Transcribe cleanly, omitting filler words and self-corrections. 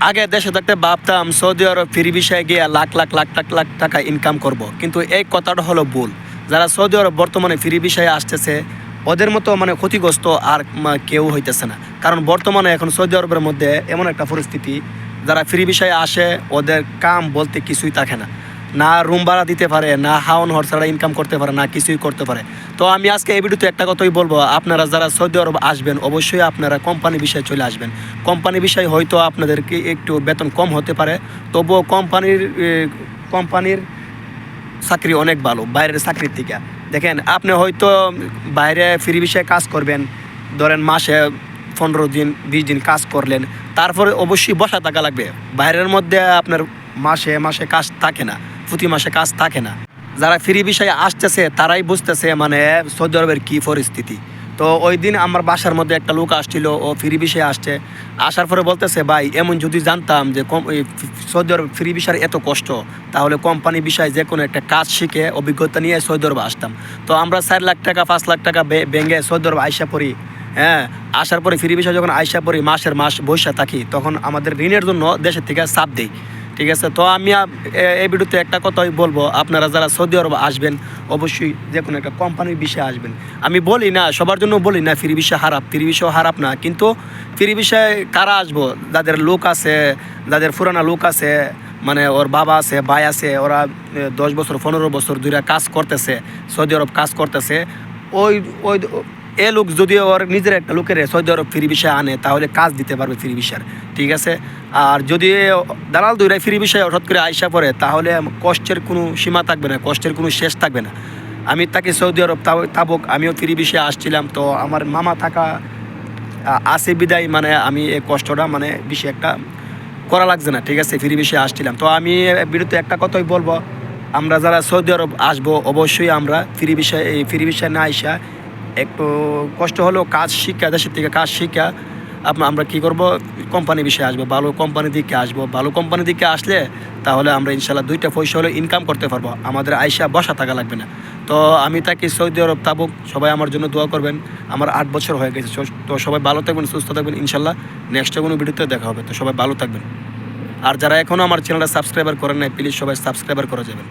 আগে দেশে থাকতে ভাবতাম সৌদি আরব ফ্রি ভিসায় গিয়ে লাখ লাখ লাখ লাখ লাখ টাকা ইনকাম করব। কিন্তু এই কথাটা হলো ভুল। যারা সৌদি আরব বর্তমানে ফ্রি ভিসায় আসতেছে ওদের মতো ক্ষতিগ্রস্ত আর কেউ হইতেছে না। কারণ বর্তমানে এখন সৌদি আরবের মধ্যে এমন একটা পরিস্থিতি, যারা ফ্রি ভিসায় আসে ওদের কাম বলতে কিছুই থাকে না। না রুম ভাড়া দিতে পারে, না হাওন হর ছাড়া ইনকাম করতে পারে, না কিছুই করতে পারে। তো আমি আজকে এই ভিডিওতে একটা কথাই বলবো, আপনারা যারা সৌদি আরব আসবেন অবশ্যই আপনারা কোম্পানি বিষয়ে চলে আসবেন। কোম্পানি বিষয় হয়তো আপনাদেরকে একটু বেতন কম হতে পারে, তবুও কোম্পানির চাকরি অনেক ভালো বাইরের চাকরির থেকে। দেখেন, আপনি হয়তো বাইরে ফ্রি বিষয়ে কাজ করবেন, ধরেন মাসে 15 দিন 20 দিন কাজ করলেন, তারপরে অবশ্যই বসা থাকা লাগবে। বাইরের মধ্যে আপনার মাসে মাসে কাজ থাকে না, প্রতি মাসে কাজ থাকে না। যারা ফ্রি বিষয়ে আসতেছে তারাই বুঝতেছে সৌদি আরবের কী পরিস্থিতি। তো ওই দিন আমার বাসার মধ্যে একটা লোক আসছিল, ও ফ্রি বিষয়ে আসছে। আসার পরে বলতেছে, ভাই এমন যদি জানতাম যে সৌদি আরব ফ্রি বিষয়ের এত কষ্ট, তাহলে কোম্পানি বিষয়ে যে কোনো একটা কাজ শিখে অভিজ্ঞতা নিয়ে সৌদি আরব আসতাম। তো আমরা 4 লাখ টাকা 5 লাখ টাকা ব্যাঙ্গে সৌদি আরব আইসা পড়ি। হ্যাঁ, আসার পরে ফ্রি বিষয়ে যখন আইসা পড়ি, মাসের মাস বৈশা থাকি, তখন আমাদের ঋণের জন্য দেশের থেকে চাপ দেই। ঠিক আছে, তো আমি এই ভিডিওতে একটা কথাই বলবো, আপনারা যারা সৌদি আরব আসবেন অবশ্যই যে কোনো একটা কোম্পানির বিষয়ে আসবেন। আমি বলি না, সবার জন্য বলি না ফ্রি ভিসা খারাপ, ফ্রি ভিসাও খারাপ না, কিন্তু ফ্রি ভিসায় কারা আসবো? যাদের লোক আছে, যাদের পুরানা লোক আছে, ওর বাবা আছে, ভাই আছে, ওরা 10 বছর 15 বছর ধরে কাজ করতেছে, সৌদি আরব কাজ করতেছে। ওই ওই এ লোক যদি ওর নিজের একটা লোকের সৌদি আরব ফ্রি ভিসা আনে, তাহলে কাজ দিতে পারবে ফ্রি ভিসার। ঠিক আছে, আর যদি দালাল দুইরাই ফ্রি ভিসায় হঠাৎ করে আইসা পড়ে, তাহলে কষ্টের কোনো সীমা থাকবে না, কষ্টের কোনো শেষ থাকবে না। আমি তাকে সৌদি আরব থাকুক, আমিও ফ্রি ভিসায় আসছিলাম, তো আমার মামা থাকা আছে বিদায় আমি এই কষ্টটা বেশি একটা করা লাগছে না। ঠিক আছে, ফ্রি ভিসায় আসছিলাম। তো আমি বিরুদ্ধে একটা কথাই বলবো, আমরা যারা সৌদি আরব আসবো অবশ্যই আমরা ফ্রি ভিসায় না আইসা একটু কষ্ট হলেও কাজ শিক্ষা, দেশের থেকে কাজ শিক্ষা আমরা কী করব, কোম্পানি বিষয়ে আসবো, ভালো কোম্পানি দিকে আসবো। ভালো কোম্পানি দিকে আসলে তাহলে আমরা ইনশাল্লাহ 2টা পয়সা হলে ইনকাম করতে পারবো, আমাদের আইসা বসা থাকা লাগবে না। তো আমি তাকে সৌদি আরব থাকুক, সবাই আমার জন্য দোয়া করবেন। আমার 8 বছর হয়ে গেছে। তো সবাই ভালো থাকবেন, সুস্থ থাকবেন, ইনশাল্লাহ নেক্সট কোনো ভিডিওতে দেখা হবে। তো সবাই ভালো থাকবেন। আর যারা এখনও আমার চ্যানেলটা সাবস্ক্রাইবার করেন নাই, প্লিজ সবাই সাবস্ক্রাইবার করে যাবেন।